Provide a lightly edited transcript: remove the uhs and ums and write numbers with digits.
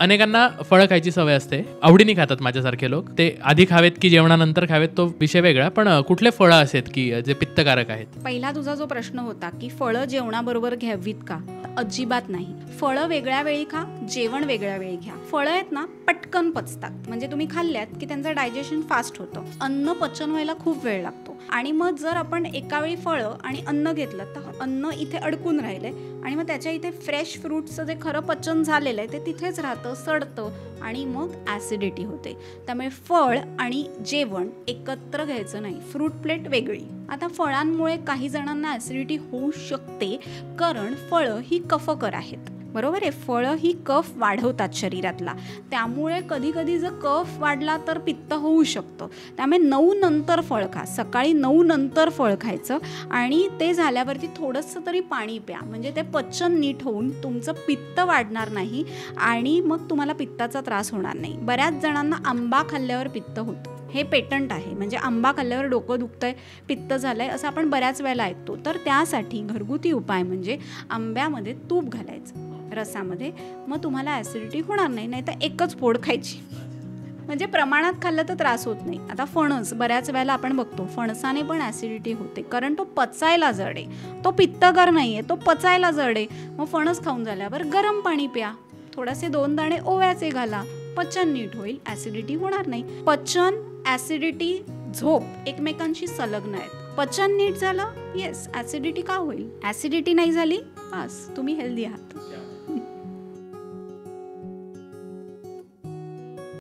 अनेकांना फळं खायची सवय असते, आवडीने खातात माझ्यासारखे लोक. ते आधी खावेत की जेवणानंतर खावेत तो विषय वेगळा, पण कुठले फळं आहेत की जे पित्तकारक आहेत? पहिला तुझा जो प्रश्न होता की फळं जेवणाबरोबर घ्यावीत का, अजिबात नाही. फळं वेगळ्या वेळी खा, जेवण वेगळ्या वेळी घ्या. फळं आहेत ना पटकन पचतात, म्हणजे तुम्ही खाल्ल्यात की त्यांचं डायजेशन फास्ट होतं. अन्न पचन व्हायला खूप वेळ लागतो आणि मग जर आपण एका वेळी फळं आणि अन्न घेतलं तर अन्न इथे अडकून राहिले आणि मग त्याच्या इथे फ्रेश फ्रूटचं जे खरं पचन झालेलं आहे ते तिथेच राहतं, सडतं आणि मग ॲसिडिटी होते. त्यामुळे फळ आणि जेवण एकत्र घ्यायचं नाही, फ्रूट प्लेट वेगळी. आता फळांमुळे काही जणांना ॲसिडिटी होऊ शकते, कारण फळं ही कफकर आहेत, बरोबर आहे. फळं ही कफ वाढवतात शरीरातला, त्यामुळे कधी कधी जर कफ वाढला तर पित्त होऊ शकतं. त्यामुळे 9 नंतर फळ खा, सकाळी 9 नंतर फळ खायचं आणि ते झाल्यावरती थोडंसं तरी पाणी प्या, म्हणजे ते पचन नीट होऊन तुमचं पित्त वाढणार नाही आणि मग तुम्हाला पित्ताचा त्रास होणार नाही. बऱ्याच जणांना आंबा खाल्ल्यावर पित्त होतं, हे पेटंट आहे, म्हणजे आंबा खाल्ल्यावर डोकं दुखतंय, पित्त झालंय असं आपण बऱ्याच वेळेला ऐकतो. तर त्यासाठी घरगुती उपाय म्हणजे आंब्यामध्ये तूप घालायचं रसामध्ये, मग तुम्हाला ॲसिडिटी होणार नाही. नाही तर एकच फोड खायची, म्हणजे प्रमाणात खाल्लं तर त्रास होत नाही. आता फणस बऱ्याच वेळेला आपण बघतो, फणसाने पण ॲसिडिटी होते, कारण तो पचायला जड आहे, तो पित्तकर नाही आहे, तो पचायला जड आहे. मग फणस खाऊन झाल्यावर गरम पाणी प्या, थोडेसे 2 दाणे ओव्याचे घाला, पचन नीट होईल, ॲसिडिटी होणार नाही. पचन, ॲसिडिटी, झोप एकमेकांशी संलग्न आहेत. पचन नीट झालं, येस ॲसिडिटी का होईल, ॲसिडिटी नाही झाली, बस तुम्ही हेल्दी आहात.